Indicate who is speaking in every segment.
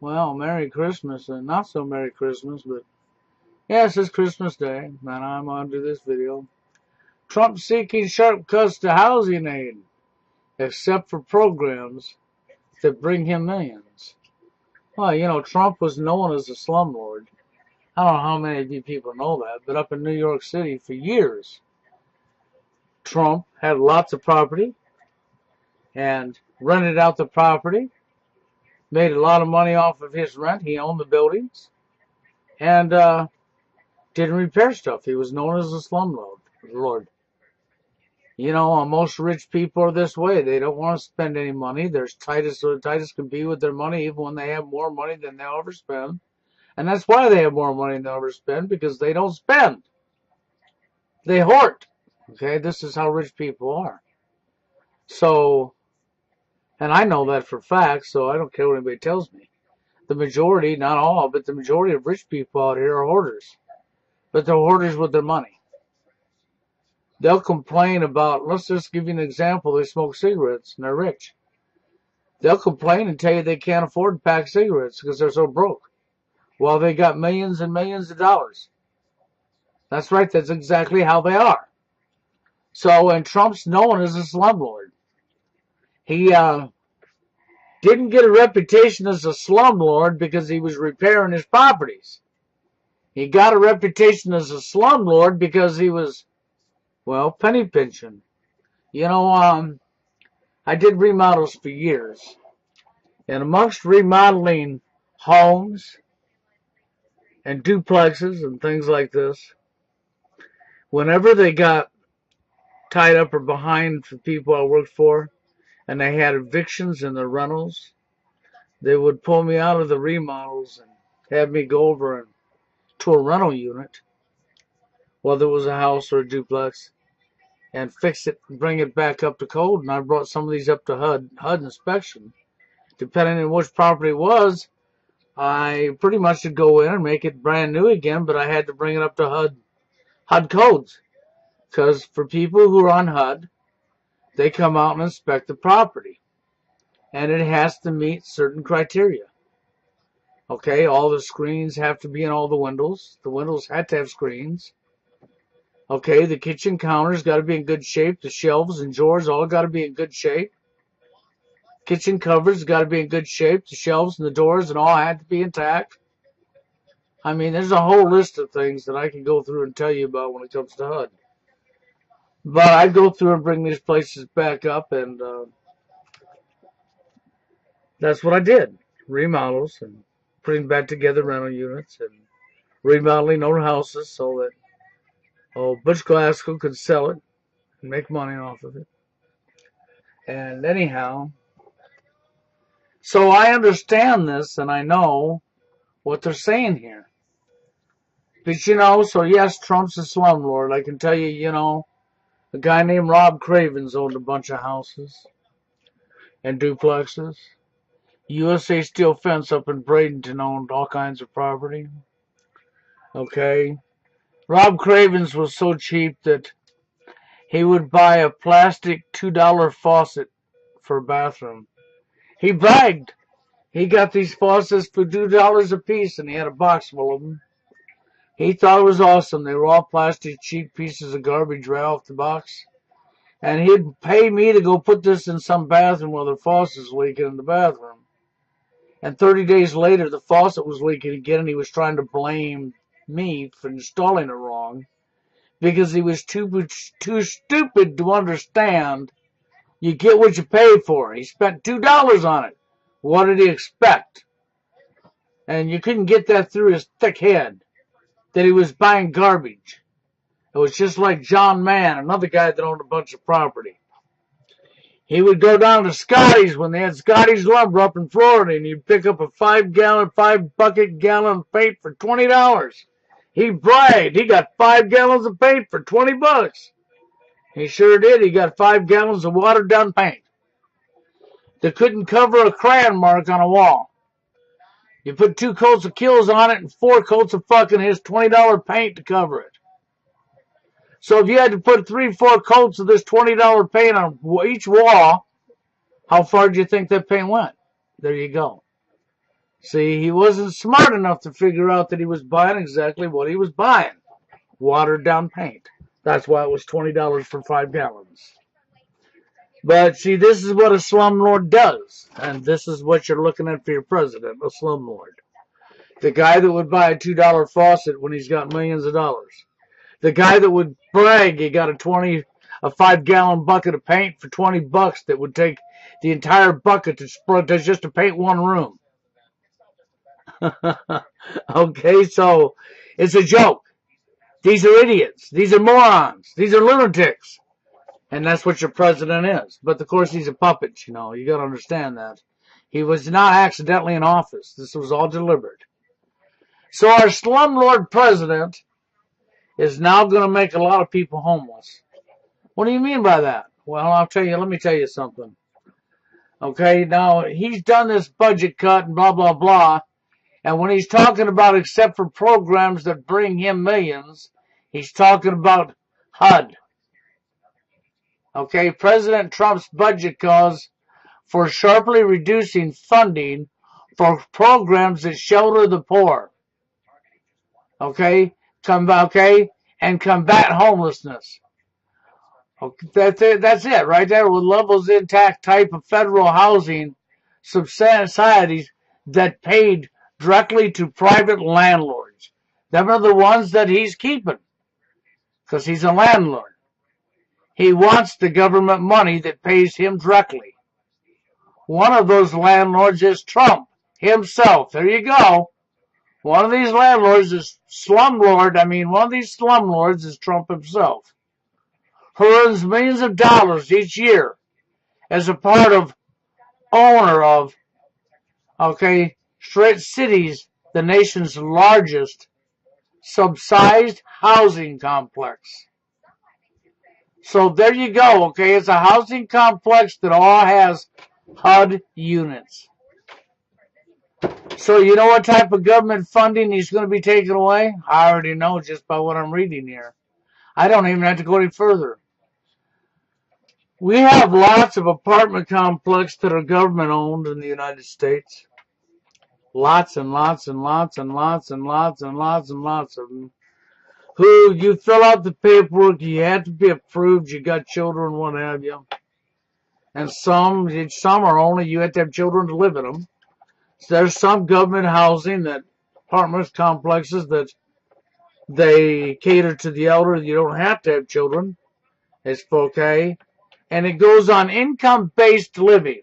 Speaker 1: Well, Merry Christmas and not so Merry Christmas, but yes, it's Christmas Day, and I'm on to this video. Trump seeking sharp cuts to housing aid, except for programs that bring him millions. Well, Trump was known as a slumlord. I don't know how many of you people know that, but up in New York City for years, Trump had lots of property and rented out the property, made a lot of money off of his rent. He owned the buildings, and didn't repair stuff. He was known as a slumlord. Most rich people are this way. They don't want to spend any money. They're tight as can be with their money, even when they have more money than they'll ever spend. And that's why they have more money than they'll ever spend, because they don't spend. They hoard. Okay, this is how rich people are. So, and I know that for facts, so I don't care what anybody tells me. The majority, not all, but the majority of rich people out here are hoarders. But they're hoarders with their money. They'll complain about, let's just give you an example, they smoke cigarettes and they're rich. They'll complain and tell you they can't afford to pack cigarettes because they're so broke. Well, they got millions and millions of dollars. That's right, that's exactly how they are. So, and Trump's known as a slumlord. He didn't get a reputation as a slumlord because he was repairing his properties. He got a reputation as a slumlord because he was, well, penny pinching. I did remodels for years. And amongst remodeling homes and duplexes and things like this, whenever they got tied up or behind for people I worked for, and they had evictions in their rentals, they would pull me out of the remodels and have me go over to a rental unit, whether it was a house or a duplex, and fix it and bring it back up to code. And I brought some of these up to HUD inspection. Depending on which property it was, I pretty much should go in and make it brand new again, but I had to bring it up to HUD codes. Because for people who are on HUD, they come out and inspect the property. And it has to meet certain criteria. Okay, all the screens have to be in all the windows. The windows had to have screens. Okay, the kitchen counters got to be in good shape. The shelves and drawers all got to be in good shape. Kitchen covers got to be in good shape. The shelves and the doors and all had to be intact. I mean, there's a whole list of things that I can go through and tell you about when it comes to HUD. But I go through and bring these places back up, and that's what I did. Remodels and putting back together rental units and remodeling old houses so that Butch Glasgow could sell it and make money off of it. And anyhow, so I understand this and I know what they're saying here. But so yes, Trump's a slumlord. I can tell you, a guy named Rob Cravens owned a bunch of houses and duplexes. USA Steel Fence up in Bradenton owned all kinds of property. Okay. Rob Cravens was so cheap that he would buy a plastic $2 faucet for a bathroom. He bragged. He got these faucets for $2 a piece, and he had a box full of them. He thought it was awesome. They were all plastic, cheap pieces of garbage right off the box. And he'd pay me to go put this in some bathroom where the faucet's leaking in the bathroom. And 30 days later, the faucet was leaking again, and he was trying to blame me for installing it wrong because he was too stupid to understand you get what you pay for. He spent $2 on it. What did he expect? And you couldn't get that through his thick head that he was buying garbage. It was just like John Mann, another guy that owned a bunch of property. He would go down to Scotty's when they had Scotty's Lumber up in Florida, and he'd pick up a 5-bucket gallon of paint for $20. He bragged he got 5 gallons of paint for $20. He sure did. He got 5 gallons of watered down paint that couldn't cover a crayon mark on a wall. You put 2 coats of Kills on it and 4 coats of fucking his $20 paint to cover it. So if you had to put 3-4 coats of this $20 paint on each wall, how far do you think that paint went? There you go. See, he wasn't smart enough to figure out that he was buying exactly what he was buying. Watered down paint. That's why it was $20 for 5 gallons. But see, this is what a slumlord does. And this is what you're looking at for your president, a slumlord. The guy that would buy a $2 faucet when he's got millions of dollars. The guy that would brag he got a 5-gallon bucket of paint for $20 that would take the entire bucket to just to paint one room. Okay, so it's a joke. These are idiots. These are morons. These are lunatics. And that's what your president is. But of course he's a puppet, you know. You got to understand that. He was not accidentally in office. This was all deliberate. So our slumlord president is now going to make a lot of people homeless. What do you mean by that? Well, let me tell you something. Okay, now he's done this budget cut and blah, blah, blah. And when he's talking about except for programs that bring him millions, he's talking about HUD. Okay, President Trump's budget calls for sharply reducing funding for programs that shelter the poor. Okay, and combat homelessness. Okay, that's it right there, with levels intact type of federal housing societies that paid directly to private landlords. Them are the ones that he's keeping because he's a landlord. He wants the government money that pays him directly. One of those landlords is Trump himself. There you go. One of these landlords is one of these slumlords is Trump himself, who earns millions of dollars each year as a part of owner of, Straight Cities, the nation's largest subsidized housing complex. So there you go, okay? It's a housing complex that all has HUD units. So you know what type of government funding he's going to be taking away? I already know just by what I'm reading here. I don't even have to go any further. We have lots of apartment complexes that are government owned in the United States. Lots and lots and lots and lots and lots and lots and lots of them. Who you fill out the paperwork, you have to be approved, you got children, what have you. And some are only you have to have children to live in them. So there's some government housing that apartment complexes that they cater to the elderly. You don't have to have children. It's okay. And it goes on income-based living.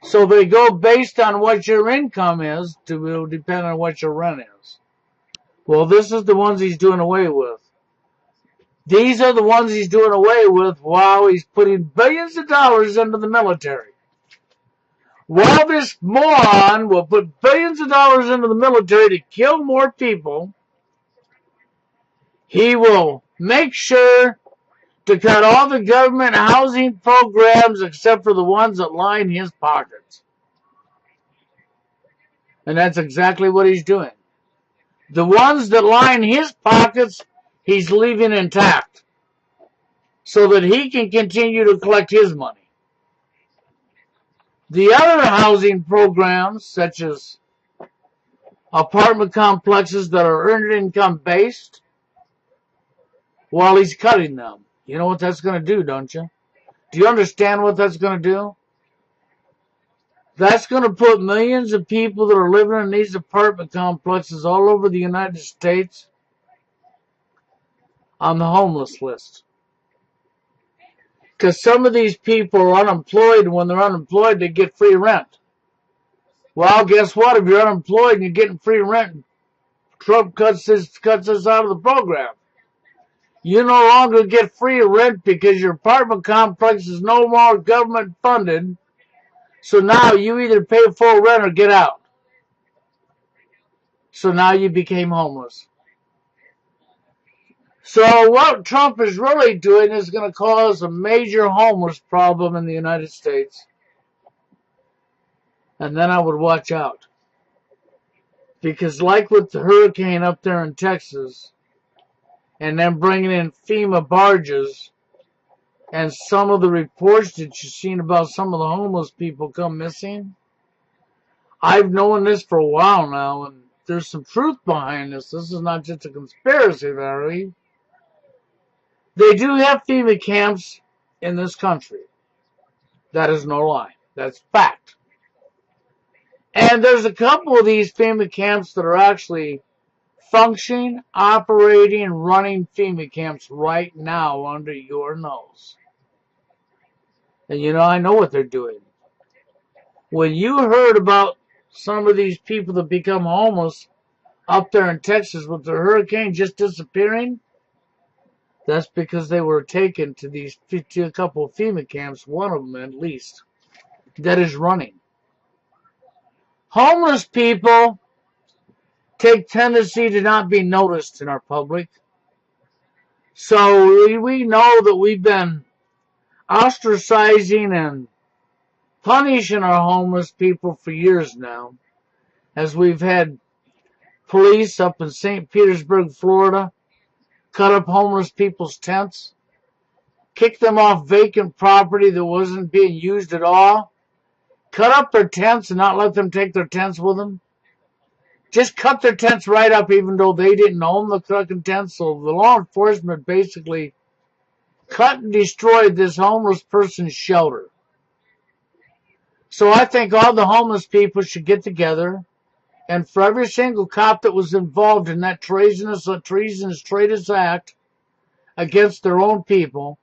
Speaker 1: So they go based on what your income is to depend on what your rent is. Well, this is the ones he's doing away with. These are the ones he's doing away with while he's putting billions of dollars into the military. While this moron will put billions of dollars into the military to kill more people, he will make sure to cut all the government housing programs except for the ones that line his pockets. And that's exactly what he's doing. The ones that line his pockets, he's leaving intact so that he can continue to collect his money. The other housing programs, such as apartment complexes that are earned income based, while he's cutting them. You know what that's going to do, don't you? Do you understand what that's going to do? That's going to put millions of people that are living in these apartment complexes all over the United States on the homeless list. Because some of these people are unemployed, and when they're unemployed, they get free rent. Well, guess what? If you're unemployed and you're getting free rent, Trump cuts this out of the program. You no longer get free rent because your apartment complex is no more government funded. So now you either pay full rent or get out. So now you became homeless. So what Trump is really doing is going to cause a major homeless problem in the United States. And then I would watch out. Because like with the hurricane up there in Texas, and then bringing in FEMA barges, and some of the reports that you've seen about some of the homeless people come missing, I've known this for a while now, and there's some truth behind this. This is not just a conspiracy theory. They do have FEMA camps in this country. That is no lie. That's fact. And there's a couple of these FEMA camps that are actually functioning, operating, and running FEMA camps right now under your nose. And I know what they're doing. When you heard about some of these people that become homeless up there in Texas with the hurricane just disappearing, that's because they were taken to a couple of FEMA camps, one of them at least, that is running. Homeless people take tendency to not be noticed in our public. So we know that we've been ostracizing and punishing our homeless people for years now, as we've had police up in St. Petersburg, Florida, cut up homeless people's tents, kick them off vacant property that wasn't being used at all, cut up their tents and not let them take their tents with them. Just cut their tents right up even though they didn't own the fucking tents. So the law enforcement basically cut and destroyed this homeless person's shelter. So I think all the homeless people should get together, and for every single cop that was involved in that treasonous traitorous act against their own people,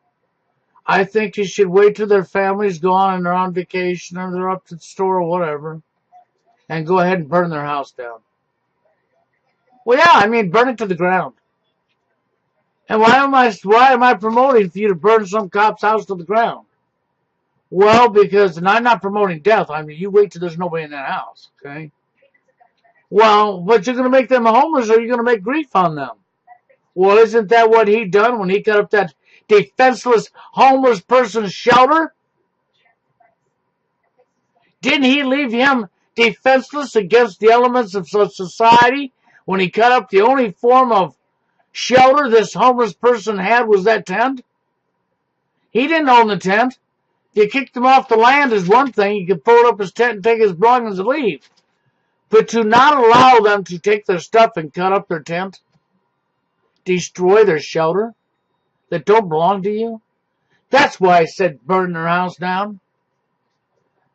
Speaker 1: I think you should wait till their family's gone and they're on vacation or they're up to the store or whatever, and go ahead and burn their house down. Well, yeah, I mean, burn it to the ground. And why am I promoting for you to burn some cop's house to the ground? Well, because, and I'm not promoting death. I mean, you wait till there's nobody in that house, okay? Well, but you're going to make them homeless, or you're going to make grief on them. Well, isn't that what he done when he cut up that defenseless homeless person's shelter? Didn't he leave him defenseless against the elements of society when he cut up the only form of shelter this homeless person had was that tent? He didn't own the tent. You kicked him off the land is one thing. You could pull up his tent and take his belongings and leave. But to not allow them to take their stuff and cut up their tent, destroy their shelter that don't belong to you, that's why I said burn their house down.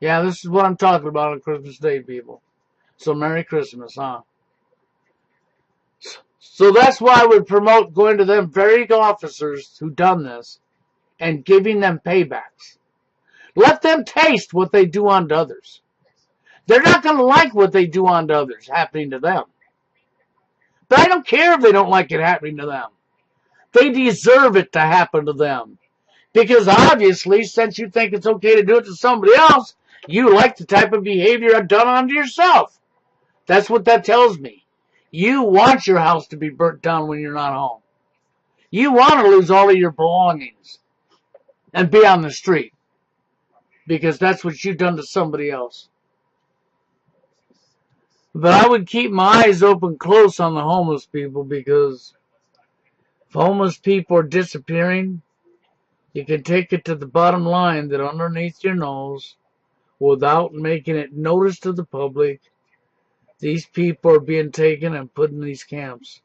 Speaker 1: Yeah, this is what I'm talking about on Christmas Day, people. So Merry Christmas, huh? So that's why I would promote going to them very officers who done this and giving them paybacks. Let them taste what they do unto others. They're not going to like what they do unto others happening to them. But I don't care if they don't like it happening to them. They deserve it to happen to them. Because obviously, since you think it's okay to do it to somebody else, you like the type of behavior I've done unto yourself. That's what that tells me. You want your house to be burnt down when you're not home. You want to lose all of your belongings and be on the street. Because that's what you've done to somebody else. But I would keep my eyes open close on the homeless people, because if homeless people are disappearing, you can take it to the bottom line that underneath your nose, without making it notice to the public, these people are being taken and put in these camps.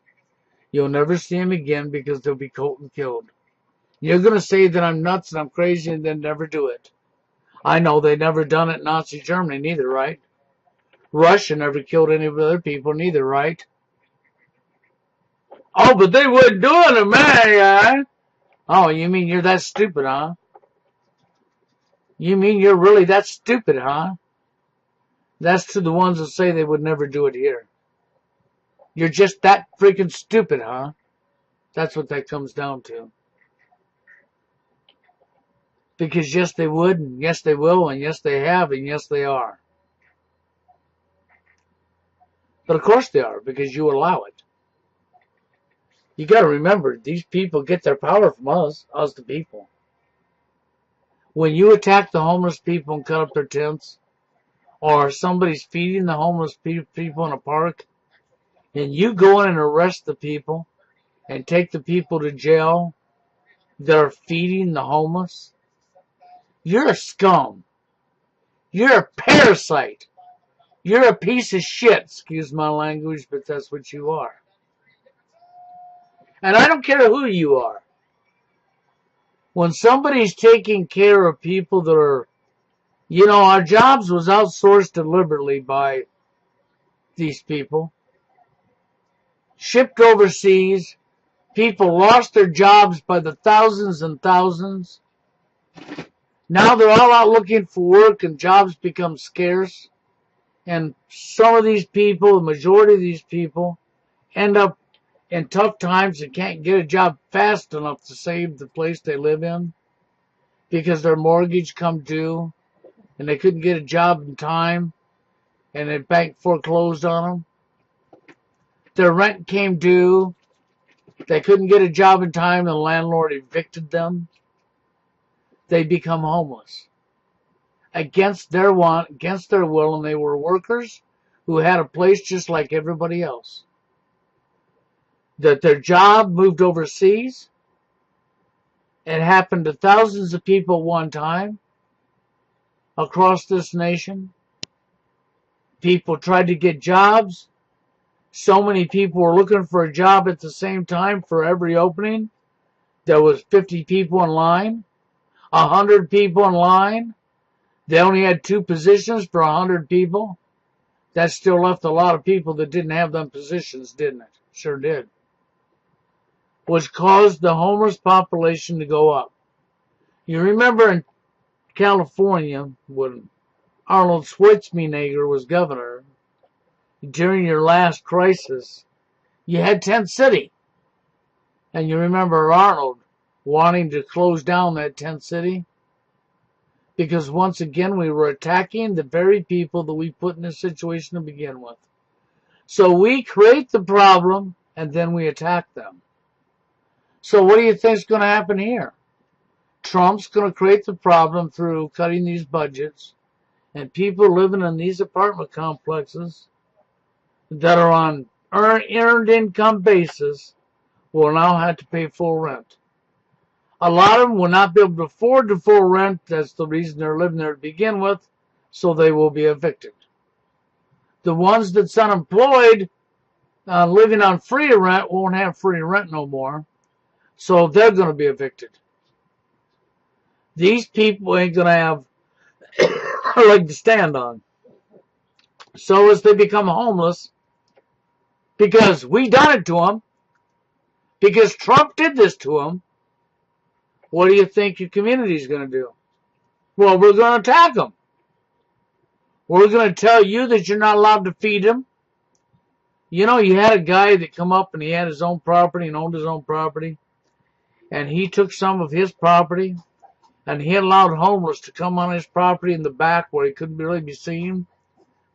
Speaker 1: You'll never see them again because they'll be caught and killed. You're going to say that I'm nuts and I'm crazy and then never do it. I know they never done it in Nazi Germany neither, right? Russia never killed any of other people neither, right? Oh, but they wouldn't do it to me, Oh, you mean you're that stupid, huh? You mean you're really that stupid, huh? That's to the ones that say they would never do it here. You're just that freaking stupid, huh? That's what that comes down to. Because yes, they would, and yes, they will, and yes, they have, and yes, they are. But of course they are, because you allow it. You got to remember, these people get their power from us the people. When you attack the homeless people and cut up their tents, or somebody's feeding the homeless people in a park, and you go in and arrest the people and take the people to jail that are feeding the homeless, you're a scum. You're a parasite. You're a piece of shit, excuse my language, but that's what you are. And I don't care who you are. When somebody's taking care of people that are, our jobs was outsourced deliberately by these people, shipped overseas. People lost their jobs by the thousands and thousands. Now they're all out looking for work and jobs become scarce. And some of these people, the majority of these people, end up in tough times and can't get a job fast enough to save the place they live in because their mortgage come due and they couldn't get a job in time and the bank foreclosed on them. Their rent came due. They couldn't get a job in time and the landlord evicted them. They become homeless against their want, against their will, and they were workers who had a place just like everybody else. That their job moved overseas. It happened to thousands of people one time across this nation. People tried to get jobs. So many people were looking for a job at the same time for every opening. There was 50 people in line, 100 people in line. They only had 2 positions for 100 people. That still left a lot of people that didn't have them positions, didn't it? Sure did. Which caused the homeless population to go up. You remember in California when Arnold Schwarzenegger was governor, during your last crisis, you had Tent City. And you remember Arnold wanting to close down that tent city? Because once again, we were attacking the very people that we put in this situation to begin with. So we create the problem and then we attack them. So what do you think is going to happen here? Trump's going to create the problem through cutting these budgets, and people living in these apartment complexes that are on earned income basis will now have to pay full rent. A lot of them will not be able to afford the full rent. That's the reason they're living there to begin with, so they will be evicted. The ones that's unemployed, living on free rent, won't have free rent no more, so they're going to be evicted. These people ain't going to have a leg to stand on. So as they become homeless, because we done it to them, because Trump did this to them, what do you think your community is going to do? Well, we're going to attack them. We're going to tell you that you're not allowed to feed them. You had a guy that come up and he had his own property and owned his own property. And he took some of his property and he allowed homeless to come on his property in the back where he couldn't really be seen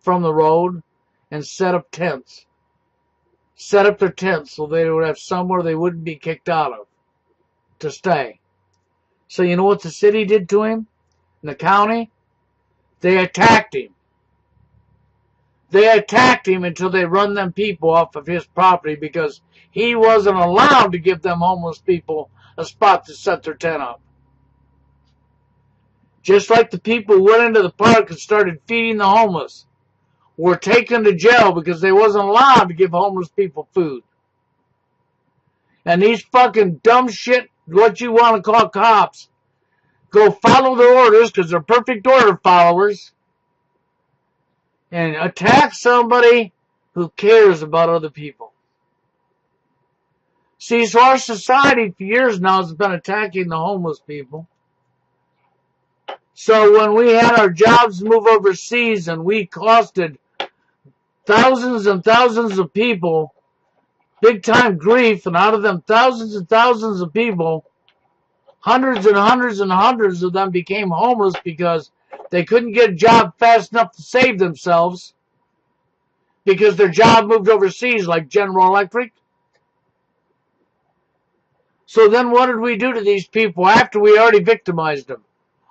Speaker 1: from the road and set up tents. Set up their tents so they would have somewhere they wouldn't be kicked out of to stay. So you know what the city did to him? In the county? They attacked him. They attacked him until they run them people off of his property because he wasn't allowed to give them homeless people a spot to set their tent up. Just like the people who went into the park and started feeding the homeless were taken to jail because they wasn't allowed to give homeless people food. And these fucking dumb shit, what you want to call cops, go follow their orders because they're perfect order followers and attack somebody who cares about other people. See, so our society for years now has been attacking the homeless people. So when we had our jobs move overseas and we costed thousands and thousands of people big time grief, and out of them thousands and thousands of people, hundreds and hundreds and hundreds of them became homeless because they couldn't get a job fast enough to save themselves because their job moved overseas like General Electric. So then what did we do to these people after we already victimized them?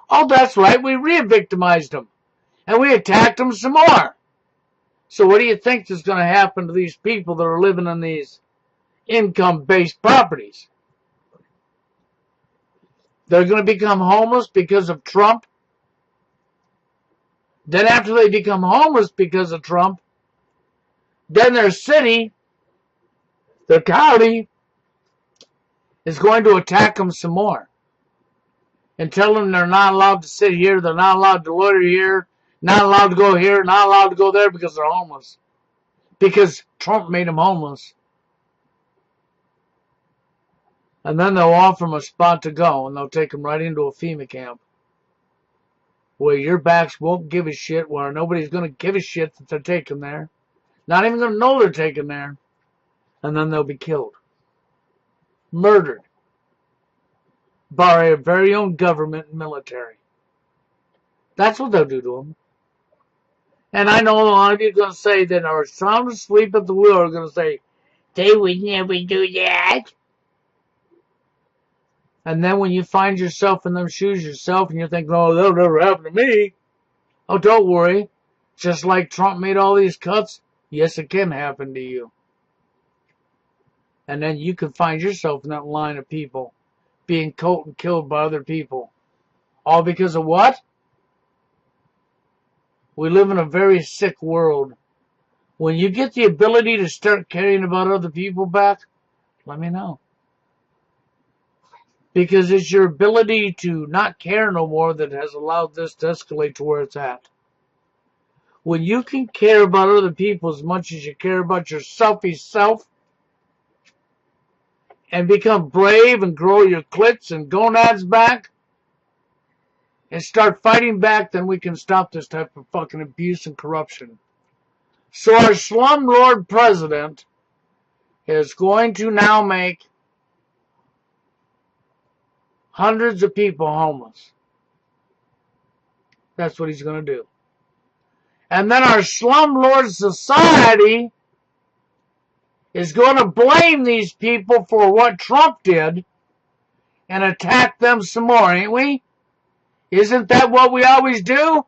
Speaker 1: Oh, that's right, we re-victimized them. And we attacked them some more. So what do you think is going to happen to these people that are living in these income-based properties? They're going to become homeless because of Trump. Then after they become homeless because of Trump, then their city, their county, is going to attack them some more and tell them they're not allowed to sit here, they're not allowed to loiter here, not allowed to go here, not allowed to go there because they're homeless. Because Trump made them homeless. And then they'll offer them a spot to go, and they'll take them right into a FEMA camp where your backs won't give a shit, where nobody's going to give a shit that they're taken there. Not even going to know they're taken there. And then they'll be killed. Murdered. By our very own government and military. That's what they'll do to them. And I know a lot of you are going to say that are sound asleep at the wheel are going to say, they would never do that. And then when you find yourself in them shoes yourself and you think, oh, that'll never happen to me. Oh, don't worry. Just like Trump made all these cuts, yes, it can happen to you. And then you can find yourself in that line of people being caught and killed by other people. All because of what? We live in a very sick world. When you get the ability to start caring about other people back, let me know. Because it's your ability to not care no more that has allowed this to escalate to where it's at. When you can care about other people as much as you care about your selfish self and become brave and grow your clits and gonads back and start fighting back, then we can stop this type of fucking abuse and corruption. So our slumlord president is going to now make hundreds of people homeless. That's what he's going to do. And then our slumlord society is going to blame these people for what Trump did and attack them some more, ain't we? Isn't that what we always do?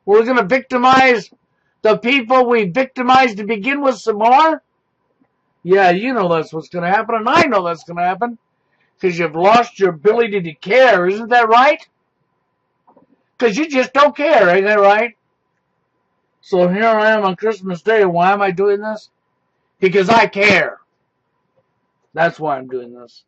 Speaker 1: We're going to victimize the people we victimized to begin with some more? Yeah, you know that's what's going to happen, and I know that's going to happen. Because you've lost your ability to care, isn't that right? Because you just don't care, ain't that right? So here I am on Christmas Day. Why am I doing this? Because I care. That's why I'm doing this.